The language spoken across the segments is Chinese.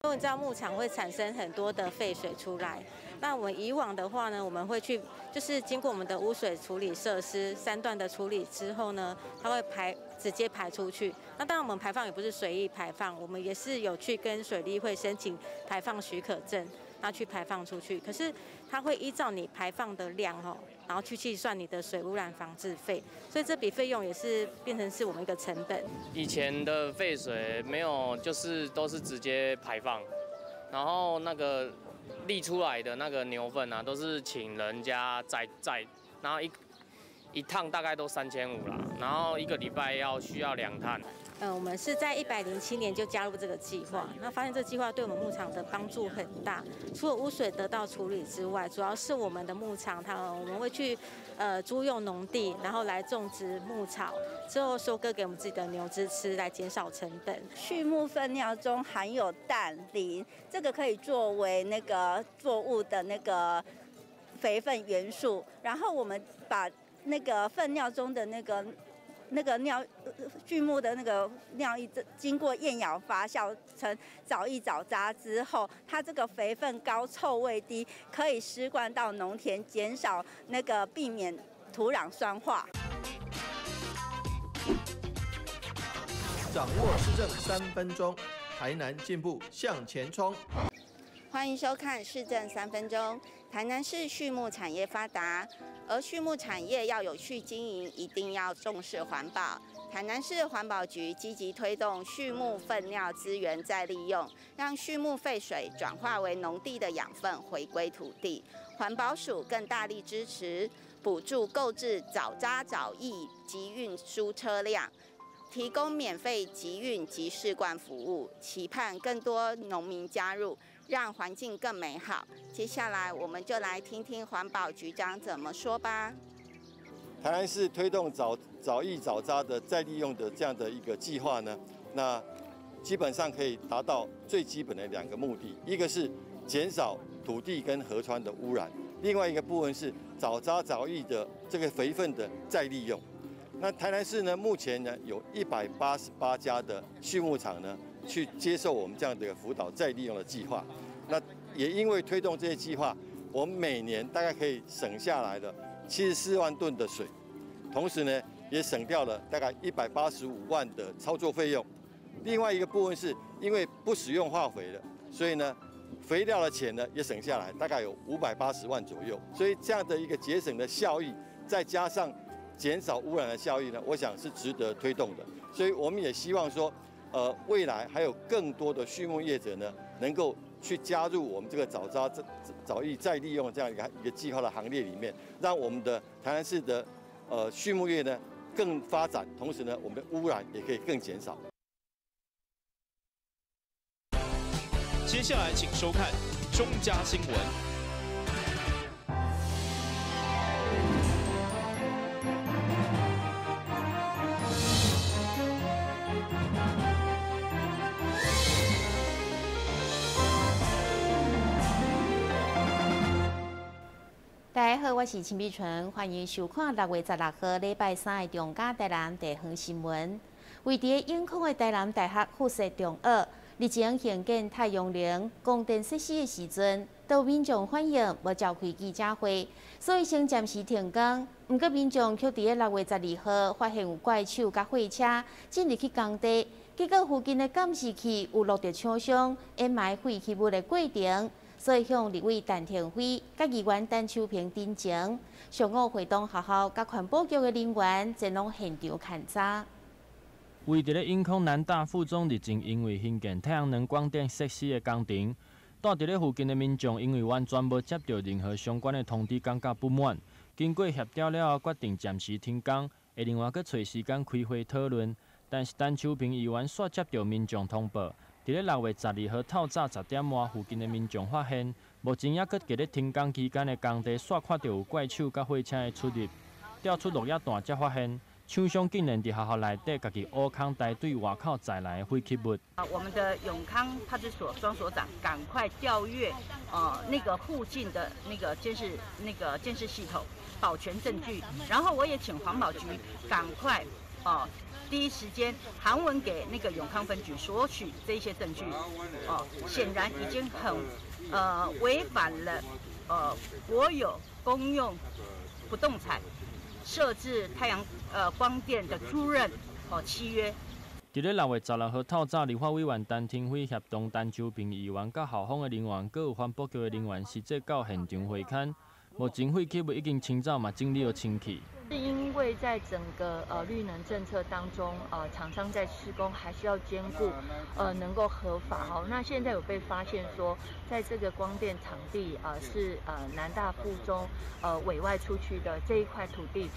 因为你知道牧场会产生很多的废水出来，那我们以往的话呢，我们会去就是经过我们的污水处理设施3段的处理之后呢，它会直接排出去。那当然我们排放也不是随意排放，我们也是有去跟水利会申请排放许可证，那去排放出去。可是它会依照你排放的量然后去计算你的水污染防治费，所以这笔费用也是变成是我们一个成本。以前的废水没有，就是都是直接排放，然后那个沥出来的那个牛粪啊，都是请人家载，然后一趟大概都3500啦，然后1个礼拜需要2趟。我们是在107年就加入这个计划，那发现这个计划对我们牧场的帮助很大。除了污水得到处理之外，主要是我们的牧场，我们会去租用农地，然后来种植牧草，之后收割给我们自己的牛只吃，来减少成本。畜牧粪尿中含有氮、磷，这个可以作为那个作物的那个肥分元素。然后我们把那个粪尿中的那个尿畜牧的那个尿液，经过厌氧发酵成藻液藻渣之后，它这个肥分高、臭味低，可以施灌到农田，减少那个避免土壤酸化。掌握市政3分钟，台南进步向前冲。欢迎收看《市政3分钟》。台南市畜牧产业发达，而畜牧产业要有序经营，一定要重视环保。台南市环保局积极推动畜牧粪尿资源再利用，让畜牧废水转化为农地的养分，回归土地。环保署更大力支持补助购置藻渣藻液及运输车辆，提供免费集运及试灌服务，期盼更多农民加入，让环境更美好。接下来我们就来听听环保局长怎么说吧。台南市推动藻液藻渣的再利用的这样的一个计划呢，那基本上可以达到最基本的2个目的，一个是减少土地跟河川的污染，另外一个部分是藻渣藻液的这个肥分的再利用。那台南市呢，目前呢有188家的畜牧场呢去接受我们这样的辅导再利用的计划。那也因为推动这些计划，我们每年大概可以省下来的74万吨的水，同时呢也省掉了大概185万的操作费用。另外一个部分是因为不使用化肥了，所以呢肥料的钱呢也省下来，大概有580万左右。所以这样的一个节省的效益，再加上减少污染的效益呢，我想是值得推动的。所以我们也希望说，未来还有更多的畜牧业者呢，能够去加入我们这个藻液再利用这样一个计划的行列里面，让我们的台南市的畜牧业呢更发展，同时呢，我们的污染也可以更减少。接下来请收看中嘉新闻。大家好，我是陈碧纯，欢迎收看6月16号礼拜3的中嘉台南地方新闻。位伫永康的台南大学附设中学，日前兴建太阳能供电设施的时阵，都民众反映无召开记者会，所以先暂时停工。不过民众却伫6月12号发现有怪手甲货车进入去工地，结果附近的监视器有录到厂商掩埋废弃物的过程。所以向立委陈廷辉、甲议员陈秋平申请，上午会同学校甲环保局的人员前往现场勘查。位伫咧永康南大附中日前因为兴建太阳能光电设施的工程，住伫咧附近的民众因为完全无接到任何相关的通知，感觉不满。经过协调了后，决定暂时停工，会另外佮找时间开会讨论。但是陈秋平议员煞接到民众通报。伫咧6月12号透早10点外，附近的民众发现，目前也搁伫咧停工期间的工地，煞看到有怪手甲货车的出入，调出录影带才发现，厂商竟然伫学校内底家己挖坑排队外口载来的废弃物。我们的永康派出所庄所长赶快调阅那个附近的那个监视系统，保全证据。然后我也请环保局赶快第一时间函文给那个永康分局索取这一些证据，显然已经很违反了国有公用不动产设置太阳光电的租赁契约。伫咧6月16号透早，立法委员陈廷辉协同陈周平议员、甲校方的人员，佮有环保局的人员，实际到现场会勘。目前废弃物已经清走嘛，整理好清气。是因为在整个绿能政策当中，厂商在施工还是要兼顾能够合法哦。那现在有被发现说，在这个光电场地是南大附中委外出去的这一块土地，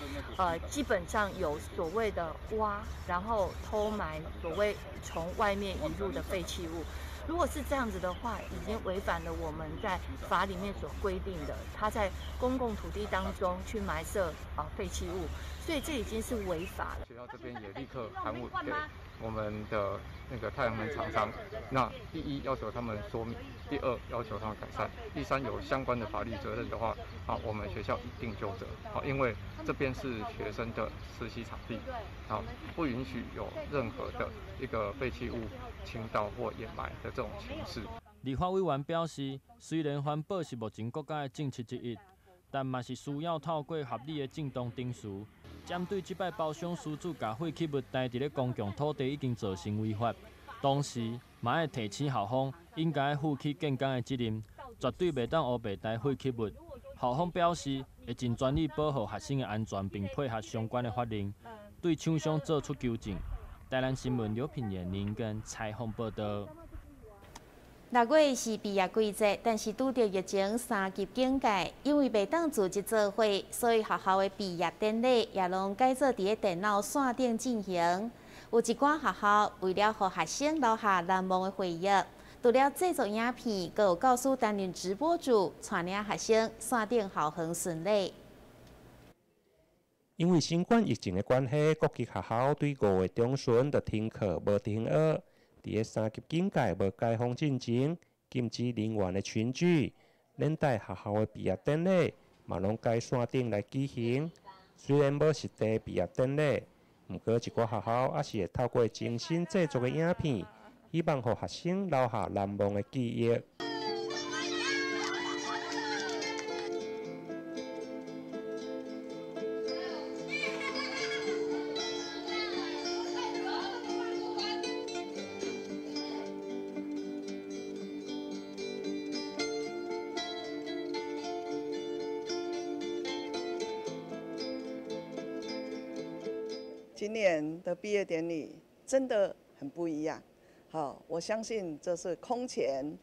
基本上有所谓的挖，然后偷埋所谓从外面引入的废弃物。如果是这样子的话，已经违反了我们在法里面所规定的，他在公共土地当中去埋设废弃物，所以这已经是违法了。学校这边也立刻函文给我们的那个太阳能厂商，那第一要求他们说明，第二要求他们改善，第三有相关的法律责任的话，我们学校一定就责，因为这边是学生的实习场地，不允许有任何的一个废弃物倾倒或掩埋的这种形式。立法委员表示，虽然环保是目前国家的政策之一，但嘛是需要透过合理的正当定数。针对这摆包商私自把废弃物带伫咧公共土地已经造成违法，同时嘛要提醒校方应该负起建工的责任，绝对袂当乌白带废弃物。校方表示会尽全力保护学生的安全，并配合相关的法令，对厂商做出纠正。台南新闻刘品言林跟采访报道。6月是毕业季节，但是拄着疫情3级警戒，因为袂当组织做伙，所以学校的毕业典礼也拢改做伫电脑线顶进行。有一寡学校为了让学生留下难忘的回忆，除了制作影片，更有教师担任直播主，带领学生线顶校园顺利。因为新冠疫情的关系，各级学校对5月中旬就停课无停学。伫个3级警戒无解封进前，禁止人员的群聚，连带学校的毕业典礼嘛拢改线顶来举行。虽然无实地毕业典礼，不过一寡学校也是会透过精心制作的影片，希望让学生留下难忘的记忆。今年的毕业典礼真的很不一样，我相信这是空前，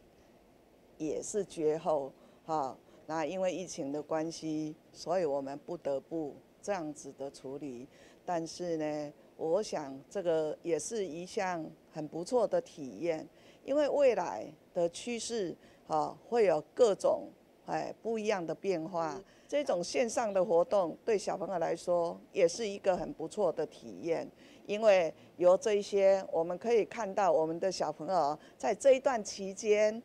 也是绝后，那因为疫情的关系，所以我们不得不这样子的处理。但是呢，我想这个也是一项很不错的体验，因为未来的趋势，会有各种不一样的变化。这种线上的活动对小朋友来说也是一个很不错的体验，因为由这一些我们可以看到我们的小朋友在这一段期间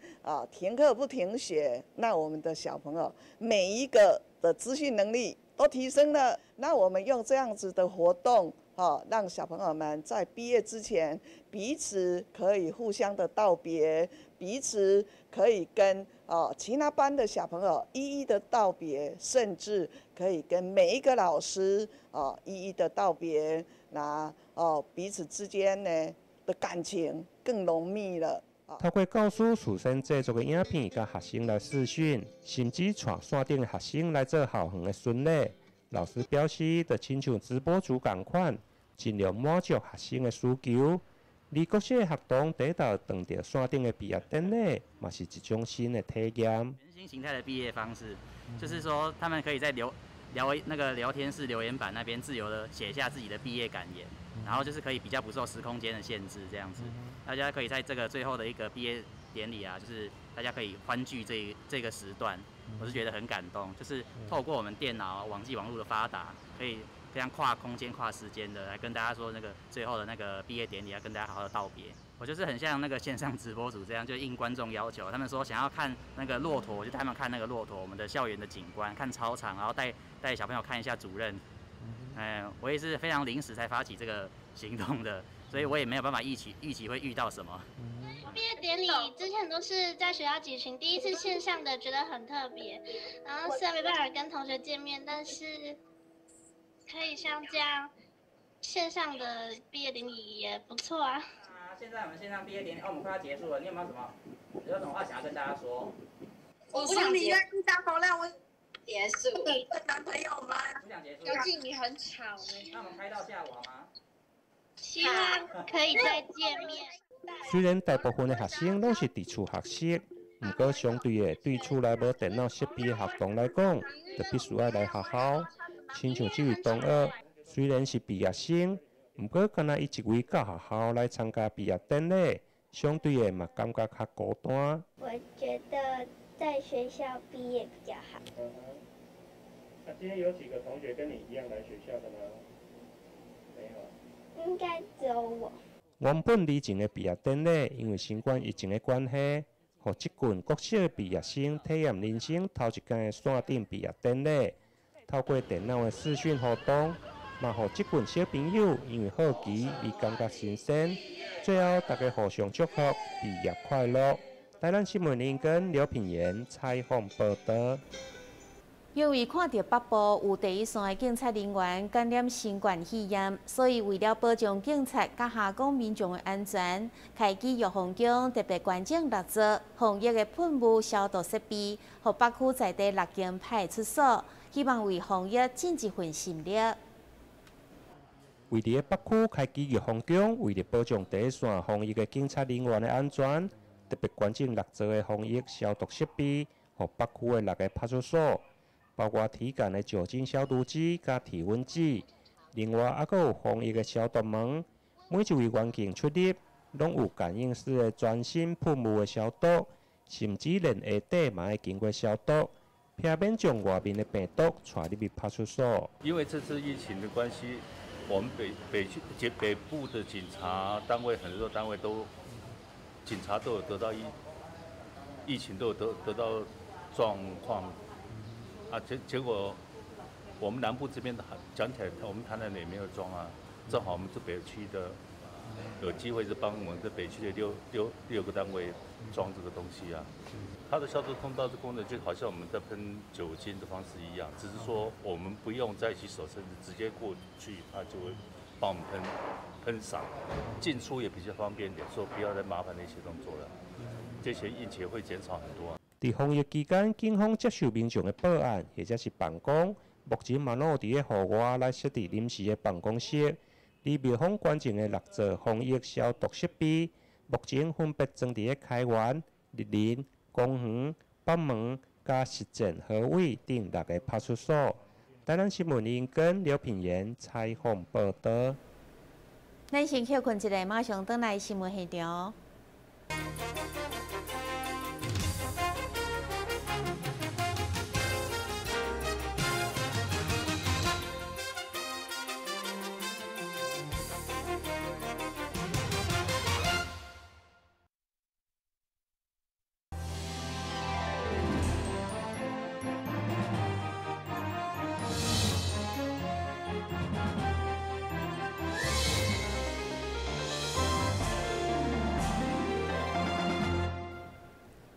停课不停学，那我们的小朋友每一个的资讯能力都提升了。那我们用这样子的活动让小朋友们在毕业之前彼此可以互相的道别，彼此可以跟其他班的小朋友一一的道别，甚至可以跟每一个老师一一的道别，那彼此之间呢的感情更浓密了。透过教师事先制作的影片，甲学生来视讯，甚至带线顶的学生来做校园的巡礼。老师表示，就亲像直播主同款，尽量满足学生的需求。而各些学童得到登到线顶的毕业典礼，嘛是一种新的体验。全新形态的毕业方式，就是说他们可以在聊天室留言板那边自由的写下自己的毕业感言，然后就是可以比较不受时空间的限制，这样子，大家可以在这个最后的一个毕业典礼就是大家可以欢聚这个时段，我是觉得很感动，就是透过我们电脑、网络的发达，可以非常跨空间、跨时间的来跟大家说那个最后的那个毕业典礼，要跟大家好好的道别。我就是很像那个线上直播主这样，就应观众要求，他们说想要看那个骆驼，我就带他们看那个骆驼，我们的校园的景观，看操场，然后带小朋友看一下主任。我也是非常临时才发起这个行动的，所以我也没有办法预期会遇到什么。毕业典礼之前都是在学校举行，第一次线上的觉得很特别。然后虽然没办法跟同学见面，但是可以像这样线上的毕业典礼也不错啊。现在我们线上毕业典礼，我们快要结束了，你有没有什么话想要跟大家说？我不想你愿意当好让我结束。你的男朋友吗？不想结束。尤其你很吵哎。那我们开到下午好吗？希望可以再见面。虽然大部分的学生拢是伫厝学习，不过相对的，对厝内无电脑设备的学童来讲，就必须要来学校。亲像这位同学，虽然是毕业生，不过敢若伊一位到学校来参加毕业典礼，相对的嘛感觉较孤单。我觉得在学校毕业比较好。那今天有几个同学跟你一样来学校的吗？没有。应该只有我。原本以前的毕业典礼，因为新冠疫情的关系，互即群国小的毕业生体验人生头一间的线顶毕业典礼。透过电脑的视讯互动，嘛互即群小朋友因为好奇而感觉新鲜。最后，大家互相祝福毕业快乐。台南新闻林跟刘品言采访报道。因为看到北部有第一线的警察人员感染新冠肺炎，所以为了保障警察甲下岗民众的安全，开启药房宫特别关检6座防疫的喷雾消毒设备，和北区在地6间派出所，希望为防疫尽一份心力。为伫北区开启药房宫，为了保障第一线防疫的警察人员的安全，特别关检6座的防疫消毒设备，和北区的6个派出所。包括体感的酒精消毒机、加体温计，另外还佫有防疫的消毒门。每一位员警出入，拢有感应式的全身喷雾的消毒，甚至连下底嘛会经过消毒，避免将外面的病毒传入去派出所。因为这次疫情的关系，我们北部的警察单位很多单位警察都有得到疫情都有得到状况。结果我们南部这边的讲起来，我们台南也没有装啊。正好我们这北区的有机会是帮我们这北区的六个单位装这个东西啊。它的消毒通道的功能就好像我们在喷酒精的方式一样，只是说我们不用在洗手，甚至直接过去，它就会帮我们喷洒，进出也比较方便点，所以不要再麻烦那些动作了。这些疫情会减少很多。在防疫期间，警方接受民众的报案或者是办公，目前嘛拢有伫咧户外来设置临时的办公室。离庙方关键的6座防疫消毒设备，目前分别装伫咧开元、立林、公园、北门、加实践和位等6个派出所。台南新闻林跟刘品言采访报道。咱先休困一下，马上转来新闻现场。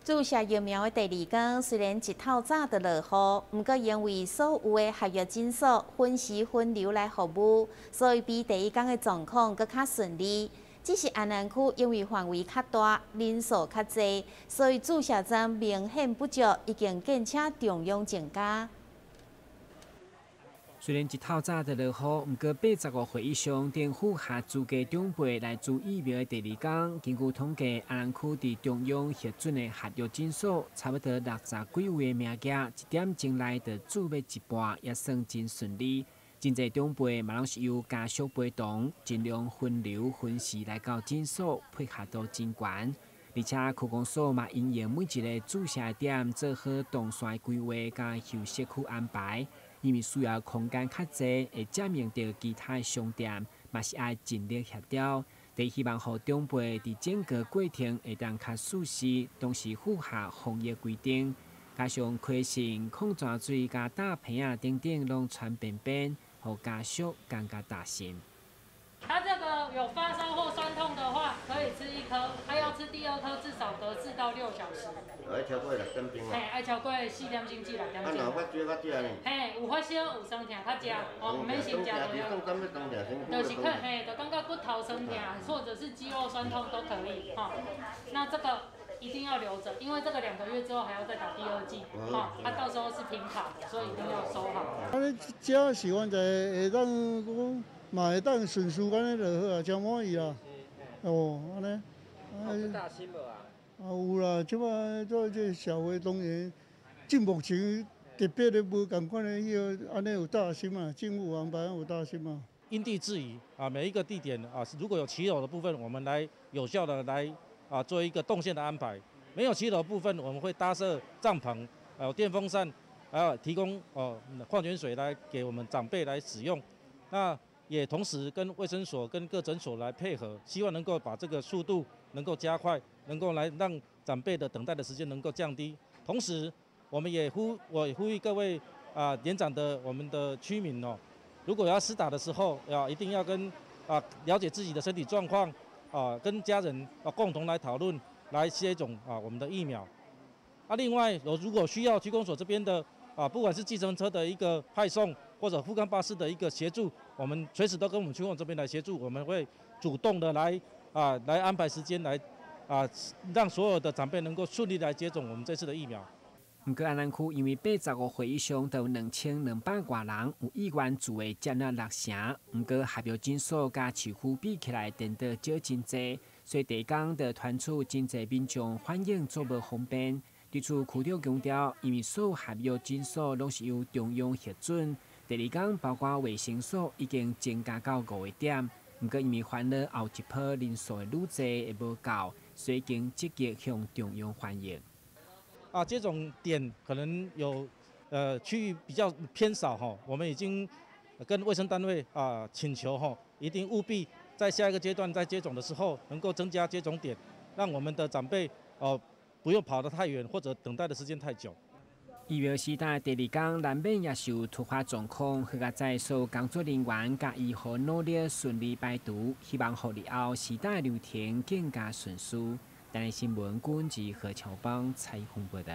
注射疫苗的第2天，虽然一透早就落雨，不过因为所有的合约诊所分时分流来服务，所以比第1天的状况更较顺利。只是安南区因为范围较大，人数较济，所以注射站明显不足，已经建车重用增加。虽然一透早就落雨，不过85岁以上政府下资格长辈来注疫苗的第2天，根据统计，安南区伫中央核准的合约诊所，差不多60几位的名额，1点钟内就注要一半，也算真顺利。真侪长辈嘛拢是由家属陪同，尽量分流分时来到诊所，配合度真悬。而且区公所嘛因应每一个注射点做好动线规划甲休息区安排。因为需要空间较济，会占用到其他的商店，嘛是爱尽力协调。第希望互长辈伫整个过程会当较舒适，同时符合防疫规定。加上开信、矿泉水、加大瓶啊等等，拢传便便，互家属感觉踏实。它这个颗，有发烧或酸痛的话，可以吃1颗，还要吃第2颗，至少隔4到6小时。爱超过6点钟啊？嘿，爱超过4点钟至6点钟。若发烧较食呢？嘿，有发烧有酸痛较食，哦，唔免先食就了。就是看嘿，就感觉骨头酸痛，或者是肌肉酸痛都可以哈。那这个一定要留着，因为这个2个月之后还要再打第2剂，哈，到时候是停卡的，所以一定要收好。这习惯在下当讲。嘛会当顺序安尼就好啊，真满意啦。哦，安尼。有大心无啊？有啦，即摆做这社会当然，进目前特别的无共款的迄个安尼有大心嘛，政府安排有大心嘛。因地制宜啊，每一个地点啊，如果有骑楼的部分，我们来有效的来做一个动线的安排；没有骑楼的部分，我们会搭设帐篷，有电风扇，还有提供矿泉水来给我们长辈来使用。那也同时跟卫生所、跟各诊所来配合，希望能够把这个速度能够加快，能够来让长辈的等待的时间能够降低。同时，我们也呼吁各位年长的我们的居民哦，如果要施打的时候，一定要跟了解自己的身体状况跟家人共同来讨论，来接种我们的疫苗。另外，如果需要区公所这边的不管是计程车的一个派送，或者富冈巴士的一个协助，我们随时都跟我们区公所这边来协助，我们会主动的来安排时间来让所有的长辈能够顺利来接种我们这次的疫苗。不过，安南区因为85岁以上都有2200多人有意愿住的占了6成，不过合约人数甲市区比起来，真的少真济，所以第一天就传出真济民众反映做无方便。地处区长强调，因为所有合约人数拢是由中央核准。第二天，包括卫生所已经增加到5个点，不过因为烦恼后一波人数的愈济会无够，所以已经积极向中央反映。接种点可能有区域比较偏少哈，我们已经跟卫生单位请求哈，一定务必在下一个阶段在接种的时候能够增加接种点，让我们的长辈不用跑得太远或者等待的时间太久。疫苗施打第2天难免也是有突发状况，许个在所有工作人员甲医护努力顺利排毒，希望后日后施打流程更加顺遂。台南新闻管制何乔邦采访报道。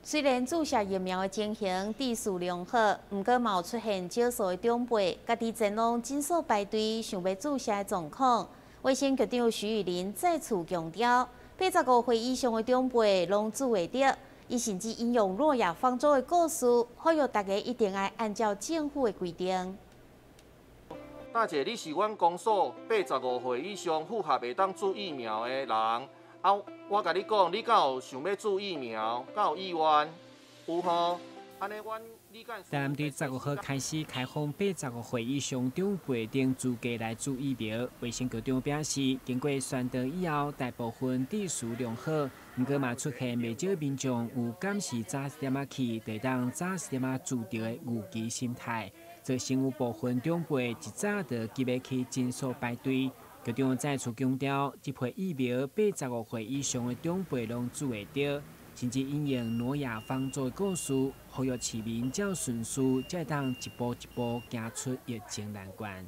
虽然注射疫苗的情形秩序良好，不过嘛有出现少数的长辈家己前往诊所排队想要注射的状况。卫生局长徐玉玲再次强调，85岁以上的长辈拢注会得。伊甚至引用诺亚方舟的故事，呼吁大家一定要按照政府的规定。大姐，你是阮公所85岁以上符合袂当注疫苗的人，我甲你讲，你敢有想要注疫苗？敢有意愿？有吼？安尼阮。台南对15号开始开放85岁以上长辈等资格来注疫苗。卫生局长表示，经过宣导以后，大部分秩序良好，不过嘛出现未少民众有敢是早一点去，就当早一点注着的误期心态，造成有部分长辈一早就急要去诊所排队。局长再次强调，这批疫苗85岁以上的长辈拢注会到。甚至引用诺亚方舟的故事，呼吁市民照顺序，才当一步一步行出疫情难关。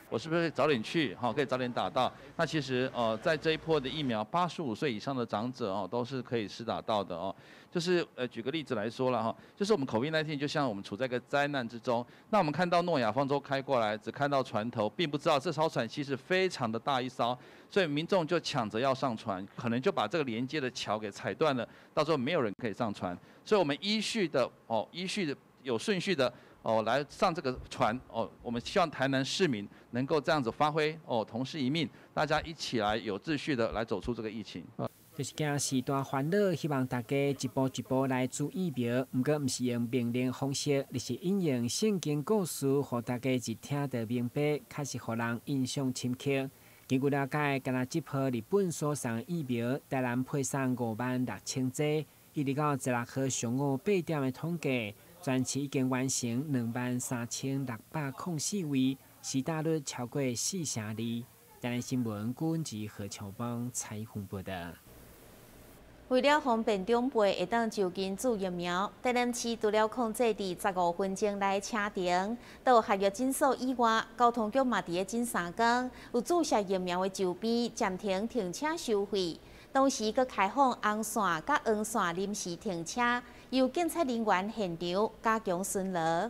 我是不是早点去？可以早点打到。那其实在这一波的疫苗，85岁以上的长者都是可以施打到的哦。就是举个例子来说了就是我们 COVID-19 就像我们处在一个灾难之中，那我们看到诺亚方舟开过来，只看到船头，并不知道这艘船其实非常的大一艘，所以民众就抢着要上船，可能就把这个连接的桥给踩断了，到时候没有人可以上船。所以我们依序的有顺序的。来上这个船我们希望台南市民能够这样子发挥同事一命，大家一起来有秩序的来走出这个疫情。就是惊时代烦恼，希望大家一步一步来注疫苗，不过不是用命令方式，而是引用圣经故事，让大家一听得明白，确实让人印象深刻。根据了解，今仔这批日本所送疫苗，台南配送56000剂，一直到16号上午8点的统计。全市已经完成23604位，施打率超过40%。台南新闻管制何乔邦采访报道。为了方便长辈会当就近注疫苗，台南市除了控制伫15分钟内车停，到学药诊所以外，交通局嘛伫咧诊3天，有注射疫苗的周边暂停停车收费，同时佮开放红线甲黄线临时停车，由警察人员现场加强巡逻。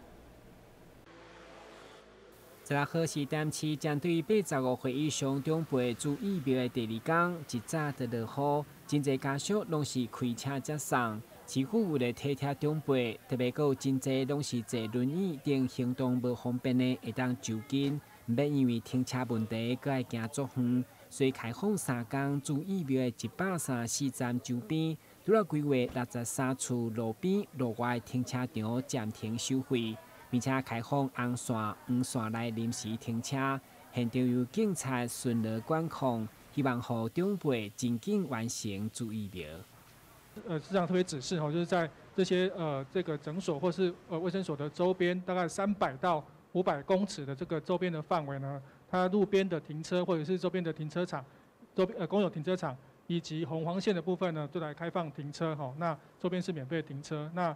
16号是台南市针对85岁以上长辈注疫苗的第2天，一早就落雨，真侪家属拢是开车接送。市府为了体贴长辈，特别有真侪拢是坐轮椅等行动无方便的，会当就近，唔免因为停车问题，佮爱行足远。所以开放3天注疫苗的134站周边，除了规划63处路边、路外停车场暂停收费。并且开放红线、黄线来临时停车，现场由警察巡逻管控，希望让长辈尽紧完成注疫苗。市长特别指示就是在这些这个诊所或是卫生所的周边，大概300到500公尺的这个周边的范围呢，它路边的停车或者是周边的停车场、公有停车场以及红黄线的部分呢，都来开放停车那周边是免费停车。那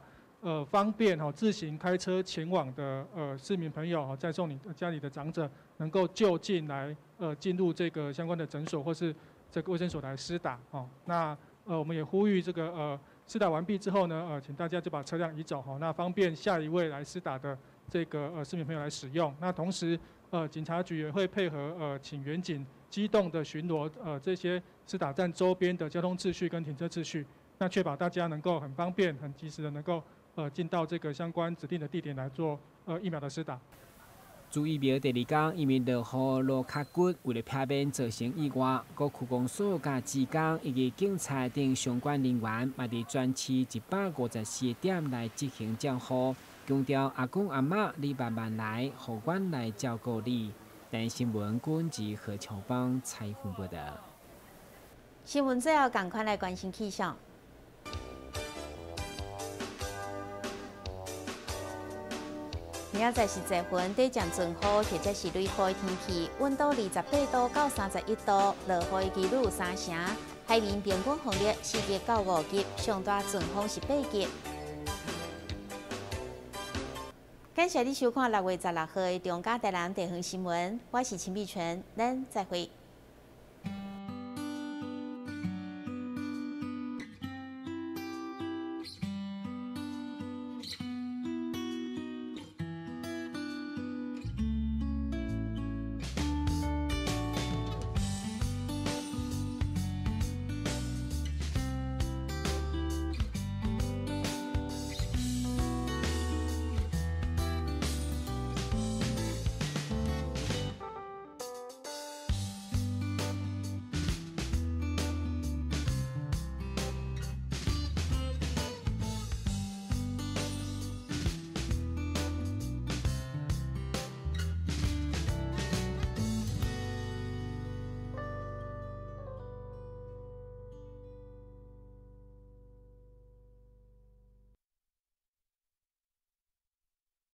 方便自行开车前往的市民朋友再送你家里的长者能够就近来进入这个相关的诊所或是这个卫生所来施打那我们也呼吁这个施打完毕之后呢请大家就把车辆移走那方便下一位来施打的这个市民朋友来使用。那同时警察局也会配合请员警机动的巡逻这些施打站周边的交通秩序跟停车秩序，那确保大家能够很方便很及时的能够进到这个相关指定的地点来做疫苗的施打。注疫苗第2天，因为落雨路较骨，为了避免造成意外，各区公所甲职工以及警察等相关人员，嘛伫全市154点来执行照护，强调阿公阿嬷你慢慢来，互阮来照顾你。台新闻军及何乔邦采访报道。新闻最后赶快来关心气象。明仔载是节分，短暂阵雨或者是雷雨的天气，温度28度到31度，落雨的几率有3成。海面平均风力4级到5级，上大阵风是8级。感谢你收看6月16号的中嘉台南地方新闻，我是陈碧纯，咱再会。